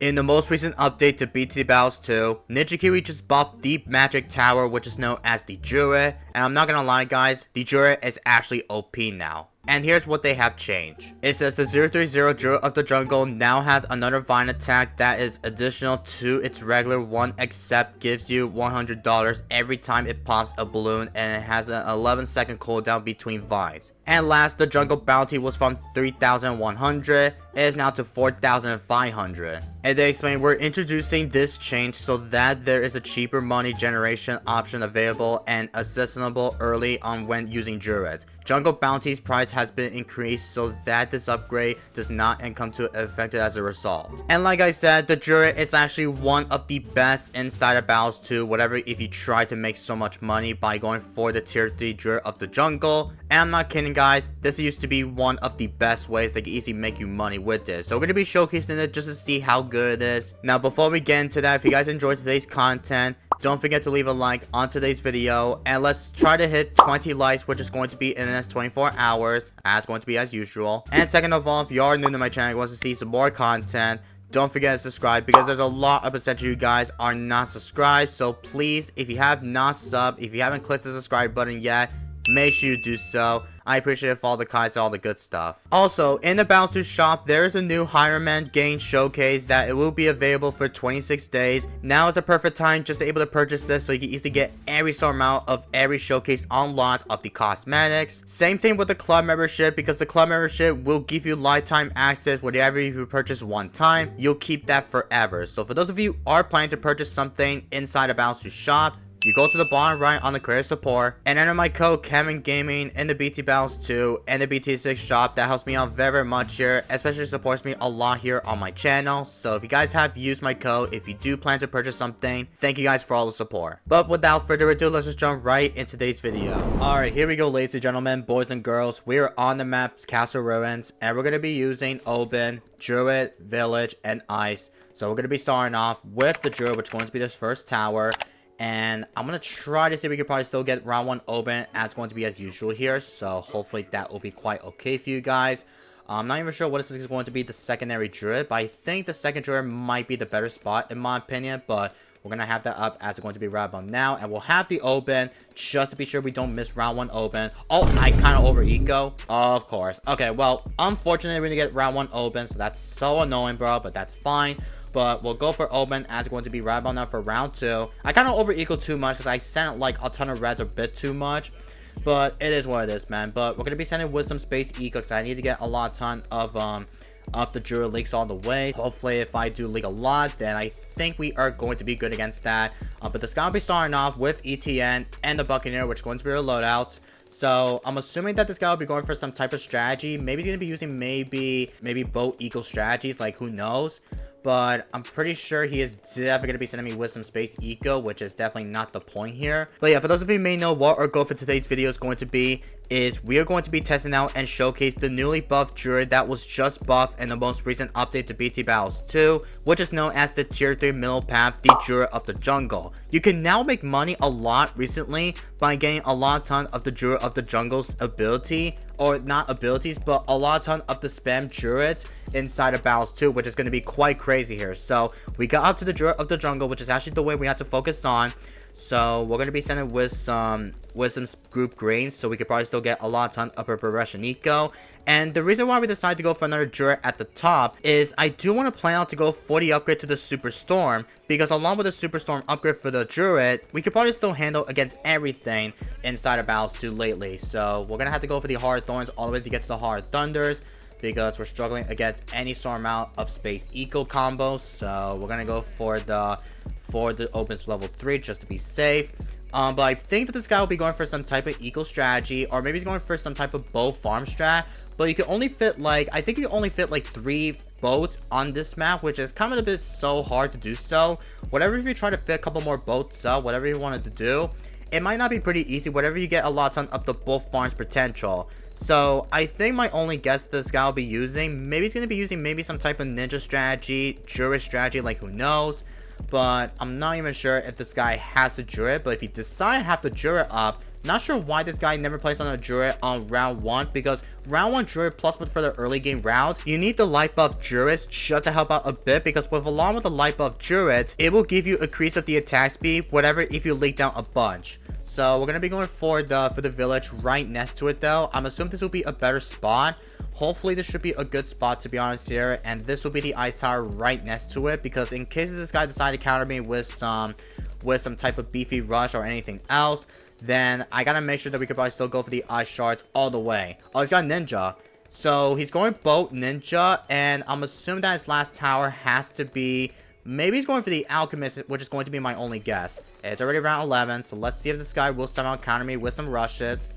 In the most recent update to BT Battles 2, Ninja Kiwi just buffed the Magic Tower, which is known as the Druid, and I'm not gonna lie guys, the Druid is actually OP now. And here's what they have changed. It says the 030 Druid of the Jungle now has another Vine attack that is additional to its regular one, except gives you $100 every time it pops a balloon, and it has an 11-second cooldown between vines. And last, the Jungle Bounty was from 3,100, it is now to 4,500. And they explain we're introducing this change so that there is a cheaper money generation option available and accessible early on when using Druids. Jungle Bounty's price has been increased so that this upgrade does not come to effect as a result. And like I said, the Druid is actually one of the best inside of Battles 2, whatever if you try to make so much money by going for the tier 3 Druid of the Jungle. And I'm not kidding guys, this used to be one of the best ways they can easily make you money with this. So we're going to be showcasing it just to see how good it is. Now before we get into that, if you guys enjoyed today's content, don't forget to leave a like on today's video, and let's try to hit 20 likes, which is going to be in the next 24 hours, as going to be as usual. And second of all, if you are new to my channel and want to see some more content, don't forget to subscribe, because there's a lot of potential you guys are not subscribed. So please, if you have not subbed, if you haven't clicked the subscribe button yet, make sure you do so. I appreciate it for all the comments and all the good stuff. Also, in the Battles 2 shop, there is a new Hireman Gain showcase that it will be available for 26 days. Now is the perfect time just to able to purchase this so you can easily get every sort amount of every showcase unlocked of the cosmetics. Same thing with the club membership, because the club membership will give you lifetime access. Whatever you purchase one time, you'll keep that forever. So for those of you who are planning to purchase something inside the Battles 2 shop, you go to the bottom right on the creator support and enter my code Kevin Gaming in the BT Battles 2 and the BT6 shop. That helps me out very much here, especially supports me a lot here on my channel. So if you guys have used my code, if you do plan to purchase something, thank you guys for all the support. But without further ado, let's just jump right into today's video. Alright, here we go ladies and gentlemen, boys and girls. We are on the map Castle Ruins, and we're going to be using Open, Druid, Village, and Ice. So we're going to be starting off with the Druid, which is going to be this first tower. And I'm going to try to see if we can probably still get round 1 open, as going to be as usual here. So hopefully that will be quite okay for you guys. I'm not even sure what this is going to be the secondary Druid, but I think the second Druid might be the better spot in my opinion. But we're going to have that up as it's going to be right about now. And we'll have the open just to be sure we don't miss round 1 open. Oh, I kind of over eco. Of course. Okay, well, unfortunately we're going to get round 1 open. So that's so annoying, bro, but that's fine. But we'll go for open as it's going to be right about now for round 2. I kind of over eco too much because I sent like a ton of reds a bit too much. But it is what it is, man. But we're going to be sending Wisdom Space eco because I need to get a ton of the Druid leaks all the way. Hopefully if I do leak a lot, then I think we are going to be good against that. But this guy will be starting off with ETN and the Buccaneer, which is going to be our loadouts. So I'm assuming that this guy will be going for some type of strategy. Maybe he's going to be using maybe boat eco strategies, like who knows. But I'm pretty sure he is definitely going to be sending me Wisdom Space Eco, which is definitely not the point here. But yeah, for those of you who may know what our goal for today's video is going to be, is we are going to be testing out and showcase the newly buffed Druid that was just buffed in the most recent update to BT Battles 2, which is known as the tier 3 middle path, the Druid of the Jungle. You can now make money a lot recently by getting a ton of the Druid of the Jungle's ability, or not abilities, but a ton of the spam Druids inside of Battles 2, which is going to be quite crazy here. So we got up to the Druid of the Jungle, which is actually the way we have to focus on. So we're going to be sending with some group greens, so we could probably still get a ton of progression eco. And the reason why we decided to go for another Druid at the top is I do want to plan out to go for the upgrade to the Super Storm, because along with the Super Storm upgrade for the Druid, we could probably still handle against everything inside of Battles 2 lately. So we're going to have to go for the Hard Thorns all the way to get to the Hard Thunders, because we're struggling against any sort amount of space eco combos. So we're going to go for the opens level 3 just to be safe. But I think that this guy will be going for some type of eco strategy, or maybe he's going for some type of bow farm strat. But you can only fit I think you can only fit like 3 boats on this map, which is kind of a bit so hard to do. So whatever, if you try to fit a couple more boats up, whatever you wanted to do, it might not be pretty easy, whatever you get a ton of the bow farms potential. So I think my only guess this guy will be using, maybe he's going to be using maybe some type of ninja strategy, Druid strategy, like who knows. But I'm not even sure if this guy has the Druid. But if you decide to have the Druid up, Not sure why this guy never plays on a Druid on round 1, because round 1 Druid plus for the early game round, you need the light buff Druids just to help out a bit, because along with the light buff Druids, it will give you a increase of the attack speed, whatever, if you leak down a bunch. So we're gonna be going for the village right next to it though. I'm assuming this will be a better spot. Hopefully this should be a good spot, to be honest here, and this will be the ice tower right next to it, because in case this guy decides to counter me with some type of beefy rush or anything else, then I gotta make sure that we could probably still go for the ice shards all the way. Oh, he's got ninja. So he's going boat ninja, and I'm assuming that his last tower has to be, maybe he's going for the alchemist, which is going to be my only guess. It's already round 11, so let's see if this guy will somehow counter me with some rushes.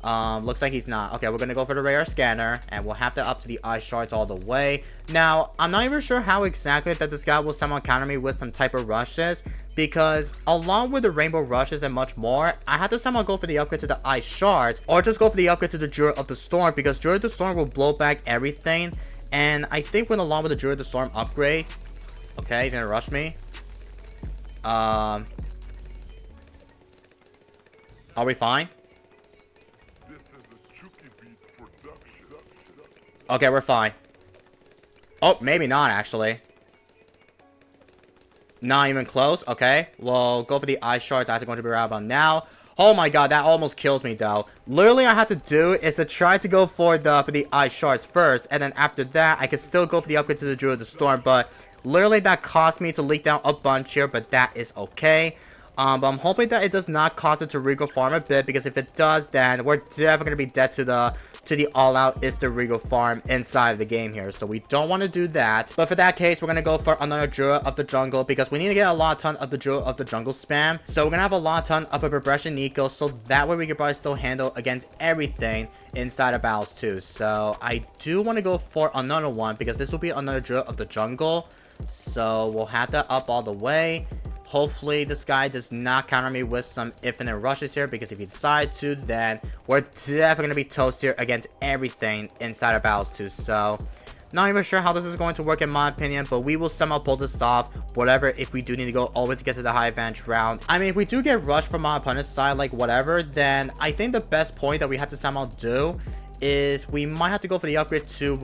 Looks like he's not. Okay, we're gonna go for the radar scanner, and we'll have to up to the ice shards all the way. Now, I'm not even sure how exactly that this guy will somehow counter me with some type of rushes, because along with the rainbow rushes and much more, I have to somehow go for the upgrade to the ice shards, or just go for the upgrade to the Druid of the Storm, because Druid of the Storm will blow back everything. And I think when along with the Druid of the Storm upgrade, okay, he's gonna rush me. Are we fine? Okay, we're fine. Oh, maybe not, actually. Not even close. Okay, we'll go for the ice shards. That's going to be right about now. Oh my god, that almost kills me, though. Literally, I have to do is to try to go for the ice shards first, and then after that, I can still go for the upgrade to the Druid of the Storm, but literally, that cost me to leak down a bunch here, but that is okay. But I'm hoping that it does not cause it to Regal farm a bit, because if it does, then we're definitely gonna be dead to the all-out is the Regal farm inside of the game here, so we don't want to do that. But for that case, we're gonna go for another Druid of the Jungle, because we need to get a lot ton of the Druid of the Jungle spam. So we're gonna have a lot ton of a progression Nico, so that way we can probably still handle against everything inside of battles too. So I do want to go for another one, because this will be another Druid of the Jungle, so we'll have that up all the way. Hopefully, this guy does not counter me with some infinite rushes here, because if he decides to, then we're definitely going to be toast here against everything inside of battles too. So, not even sure how this is going to work in my opinion, but we will somehow pull this off, whatever, if we do need to go all the way to get to the high advantage round. I mean, if we do get rushed from my opponent's side, like whatever, then I think the best point that we have to somehow do is we might have to go for the upgrade to,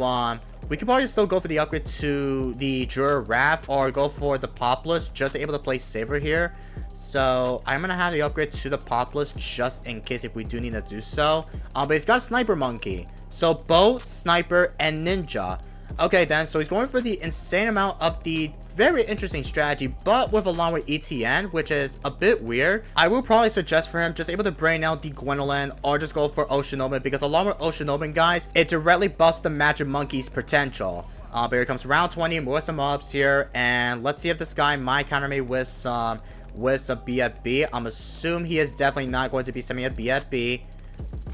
we could probably still go for the upgrade to the Druid Wrath, or go for the Populus, just to able to play safer here. So I'm gonna have the upgrade to the Populus just in case if we do need to do so. But he's got Sniper Monkey, so boat, sniper, and ninja. Okay then, so he's going for the insane amount of the very interesting strategy, but with along with ETN, which is a bit weird. I will probably suggest for him just able to brain out the Gwendolyn, or just go for Ocean Open, because along with Ocean Open, guys, it directly busts the Magic Monkey's potential. But here comes round 20, more some ups here, and let's see if this guy might counter me with some BFB. I'm assuming he is definitely not going to be sending me a BFB,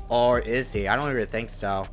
or is he? I don't really think so.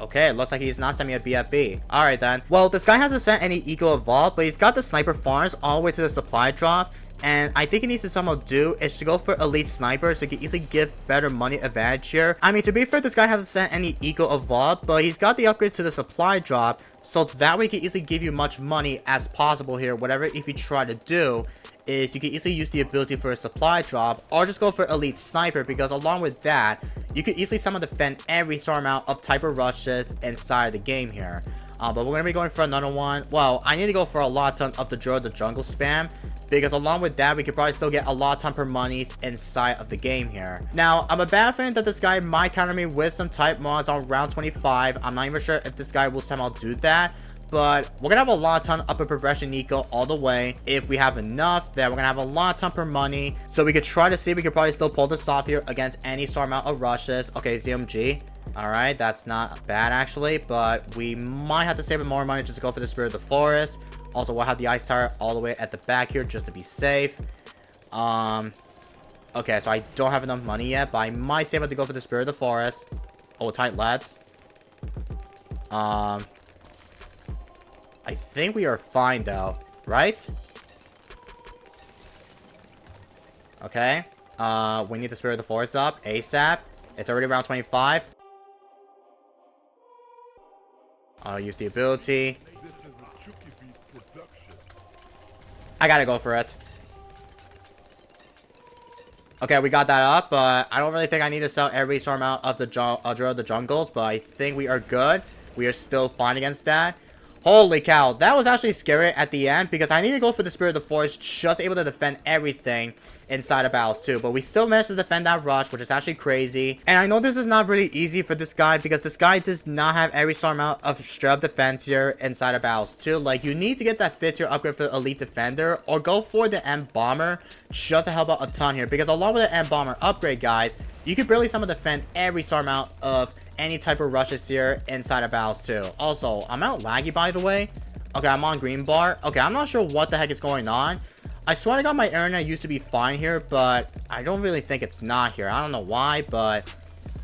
Okay, it looks like he's not sending me a BFB. Alright then. Well, this guy hasn't sent any Eco Evolve, but he's got the Sniper Farms all the way to the supply drop. And I think he needs to somehow do is to go for Elite Sniper, so he can easily give better money advantage here. I mean, to be fair, this guy hasn't sent any Eco Evolve, but he's got the upgrade to the supply drop, so that way he can easily give you much money as possible here. Whatever if you try to do is you can easily use the ability for a supply drop, or just go for Elite Sniper, because along with that, you can easily somehow defend every sort amount of type of rushes inside the game here. But we're going to be going for another one. Well, I need to go for a lot ton of the Druid of the Jungle spam, because along with that, we could probably still get a lot ton per monies inside of the game here. Now, I'm a bad fan that this guy might counter me with some type mods on round 25. I'm not even sure if this guy will somehow do that, but we're gonna have a lot ton of a progression Nico all the way. If we have enough, then we're gonna have a lot ton per money, so we could try to see if we could probably still pull this off here against any sort amount of rushes. Okay, ZMG. All right, that's not bad actually, but we might have to save more money just to go for the Spirit of the Forest. Also, we'll have the Ice Tower all the way at the back here just to be safe. Okay, so I don't have enough money yet, but I might save it to go for the Spirit of the Forest. Oh, tight lads. I think we are fine though, right? Okay. We need the Spirit of the Forest up ASAP. It's already around 25. I'll use the ability. I gotta go for it. Okay, we got that up, but I don't really think I need to sell every sort amount of the Druid of the Jungles, but I think we are good. We are still fine against that. Holy cow, that was actually scary at the end because I need to go for the Spirit of the Forest, just able to defend everything inside of battles too. But we still managed to defend that rush, which is actually crazy. And I know this is not really easy for this guy because this guy does not have every sort amount of straight up defense here inside of battles too. Like, you need to get that 5th tier upgrade for the Elite Defender or go for the M Bomber just to help out a ton here. Because along with the M Bomber upgrade, guys, you can barely somehow defend every sort amount of any type of rushes here inside of battles too. Also, I'm out laggy, by the way. Okay, I'm on green bar. Okay, I'm not sure what the heck is going on. I swear to God, my internet used to be fine here, but I don't really think it's not here. I don't know why, but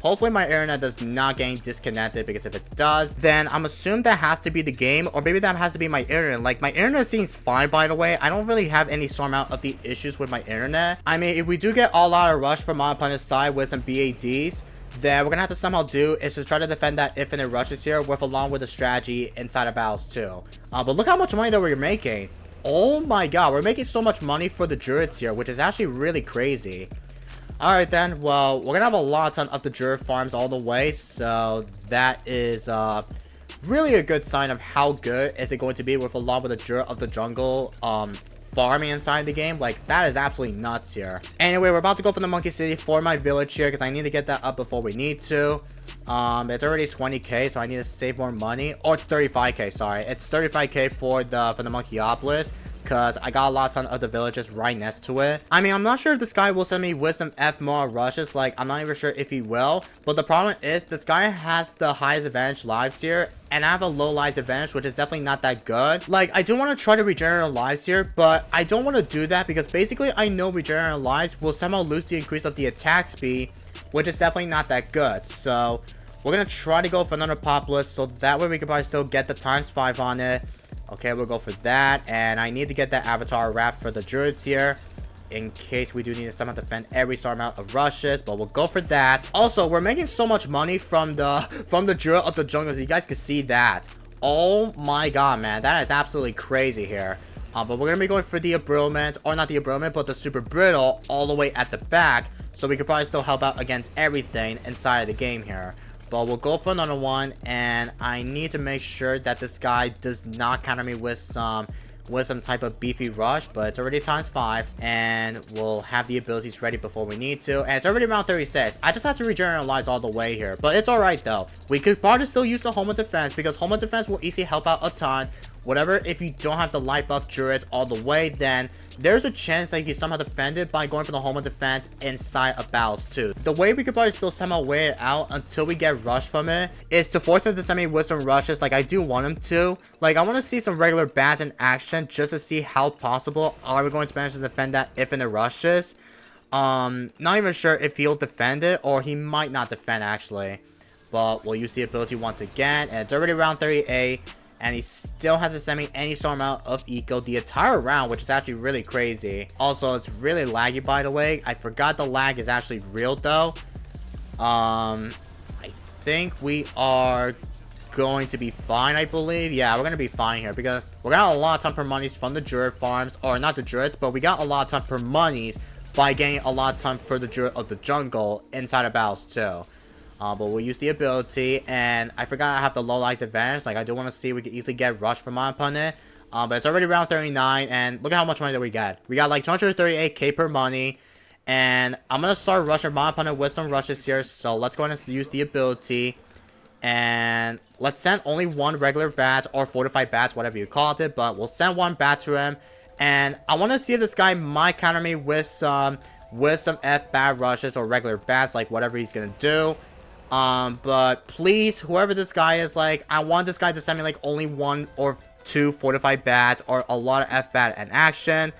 hopefully my internet does not get disconnected, because if it does, then I'm assuming that has to be the game, or maybe that has to be my internet. Like, my internet seems fine, by the way. I don't really have any sort amount of the issues with my internet. I mean, if we do get all out of rush from my opponent's side with some BADs, then we're gonna have to somehow do is to try to defend that infinite rushes here with along with the strategy inside of battles too. But look how much money that we're making. Oh my god, we're making so much money for the Druids here, which is actually really crazy. Alright then, well, we're gonna have a lot ton of the Druid farms all the way, so that is really a good sign of how good is it going to be with along with the Druid of the Jungle farming inside the game. Like, that is absolutely nuts here. Anyway, we're about to go for the Monkey City for my village here because I need to get that up before we need to. It's already 20k, so I need to save more money. Or 35k, sorry. It's 35k for the Monkeyopolis, because I got a lot ton of the villages right next to it. I mean, I'm not sure if this guy will send me with some F more rushes. Like, I'm not even sure if he will. But the problem is, this guy has the highest advantage lives here, and I have a low lives advantage, which is definitely not that good. Like, I do want to try to regenerate lives here, but I don't want to do that because basically I know regenerate lives will somehow lose the increase of the attack speed, which is definitely not that good. So we're gonna try to go for another Populous, so that way we can probably still get the ×5 on it. Okay, we'll go for that, and I need to get that Avatar wrap for the Druids here, in case we do need to somehow defend every sort amount of rushes, but we'll go for that. Also, we're making so much money from the Druid of the Jungles. You guys can see that. Oh my god, man, that is absolutely crazy here. But we're gonna be going for the Abrilment, or not the Abrilment, but the Super Brittle all the way at the back, so we could probably still help out against everything inside of the game here. But we'll go for another one, and I need to make sure that this guy does not counter me with some type of beefy rush, but it's already ×5, and we'll have the abilities ready before we need to, and it's already around 36. I just have to regenerate lives all the way here, but it's alright though. We could probably still use the Home of Defense, because Home of Defense will easily help out a ton. Whatever, if you don't have the light buff Druids all the way, then there's a chance that you can somehow defend it by going for the Home of Defense inside of battles too. The way we could probably still somehow wait it out until we get rushed from it is to force him to send me with some rushes. Like, I do want him to. Like, I want to see some regular bats in action just to see how possible are we going to manage to defend that infinite rushes. Not even sure if he'll defend it, or he might not defend actually. But we'll use the ability once again, and it's already around 38. And he still hasn't sent me any sort amount of eco the entire round, which is actually really crazy. Also, it's really laggy, by the way. I forgot the lag is actually real, though. I think we are going to be fine, I believe. Yeah, we're going to be fine here because we're got a lot of ton per monies from the Druid farms. Or not the Druids, but we got a lot of ton per monies by getting a lot of ton for the Druid of the Jungle inside of battles, too. But we'll use the ability, and I forgot I have the low lives advantage. Like, I do want to see if we can easily get rushed from my opponent. But it's already around 39, and look at how much money that we get. We got like 238k per money, and I'm gonna start rushing my opponent with some rushes here. So let's go ahead and use the ability, and let's send only one regular bat or fortified bats, whatever you called it. But we'll send one bat to him, and I want to see if this guy might counter me with some F bat rushes or regular bats, like whatever he's gonna do. But please, whoever this guy is, like, I want this guy to send me like only 1 or 2 fortified bats or a lot of F bat in action.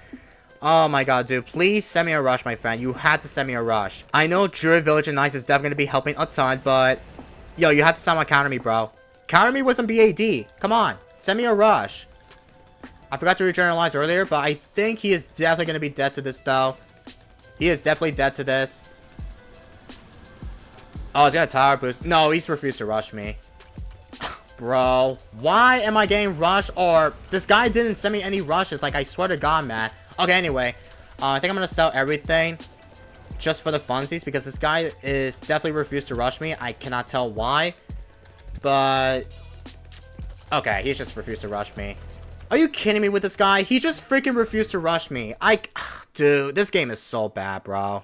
Oh my god, dude, please send me a rush, my friend. You had to send me a rush. I know Druid Village and Nice is definitely gonna be helping a ton, but yo, you have to somehow counter me, bro. Counter me with some BAD. Come on, send me a rush. I forgot to regenerate lives earlier, but I think he is definitely gonna be dead to this, though. He is definitely dead to this. Oh, he's got a tower boost. No, he's refused to rush me. Bro, why am I getting rushed? Or this guy didn't send me any rushes. Like, I swear to God, man. Okay, anyway. I think I'm gonna sell everything. just for the funsies, because this guy is definitely refused to rush me. I cannot tell why, but okay, he's just refused to rush me. Are you kidding me with this guy? He just freaking refused to rush me. Dude, this game is so bad, bro.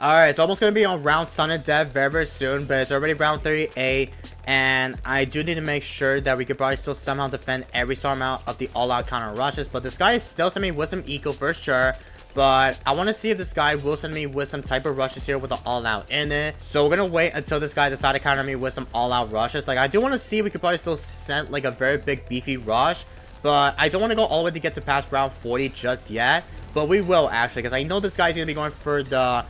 Alright, it's almost gonna be on round Sun and Death very, very soon, but it's already round 38, and I do need to make sure that we could probably still somehow defend every single amount of the all-out counter rushes, but this guy is still sending me Wisdom Eco for sure, but I want to see if this guy will send me with some type of rushes here with the all-out in it, so we're gonna wait until this guy decides to counter me with some all-out rushes. Like, I do want to see if we could probably still send, like, a very big beefy rush, but I don't want to go all the way to get to past round 40 just yet, but we will, actually, because I know this guy's gonna be going for the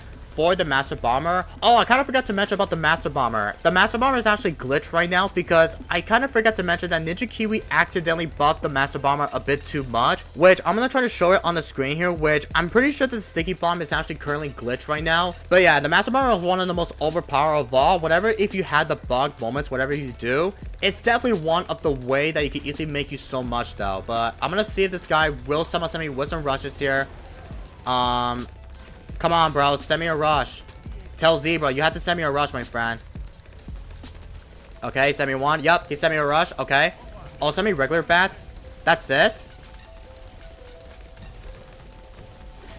Master Bomber. Oh, I kind of forgot to mention about the Master Bomber. The Master Bomber is actually glitched right now because I kind of forgot to mention that Ninja Kiwi accidentally buffed the Master Bomber a bit too much, which I'm going to try to show it on the screen here, which I'm pretty sure that the Sticky Bomb is actually currently glitched right now. But yeah, the Master Bomber is one of the most overpowered of all. Whatever, if you had the bug moments, whatever you do, it's definitely one of the way that you can easily make you so much though. But I'm going to see if this guy will somehow send me Wisdom Rushes here. Come on, bro. Send me a rush. Tell Zebra, you have to send me a rush, my friend. Okay, send me one. Yep, he sent me a rush. Okay. Oh, send me regular bats. That's it.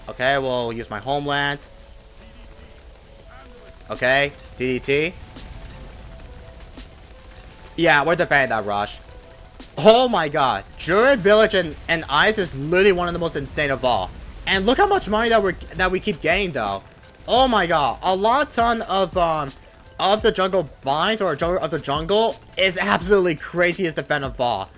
Okay, we'll use my homeland. Okay, DDT. Yeah, we're defending that rush. Oh my god. Druid Village and Ice is literally one of the most insane of all. And look how much money that we keep getting though. Oh my god, a lot ton of the jungle vines or of the jungle is absolutely craziest defend of all.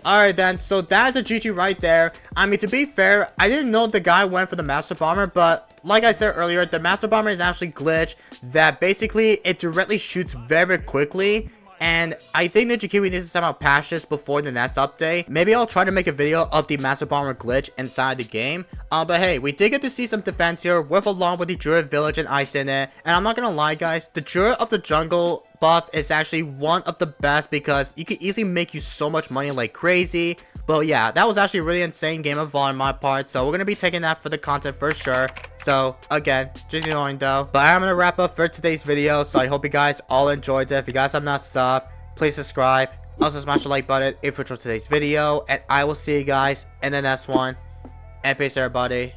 Alright then, so that's a GG right there. I mean, to be fair, I didn't know the guy went for the Master Bomber, but like I said earlier, the Master Bomber is actually glitched that basically it directly shoots very quickly. And I think Ninja Kiwi needs to somehow patch this before the next update. Maybe I'll try to make a video of the Master Bomber glitch inside the game. But hey, we did get to see some defense here with along with the Druid Village and Ice in it. And I'm not gonna lie guys, the Druid of the Jungle buff is actually one of the best because you can easily make you so much money like crazy. But yeah, that was actually a really insane game of Vol on my part. So we're going to be taking that for the content for sure. So again, just annoying though. But I'm going to wrap up for today's video. So I hope you guys all enjoyed it. If you guys have not subbed, please subscribe. Also smash the like button if you enjoyed today's video. And I will see you guys in the next one. And peace everybody.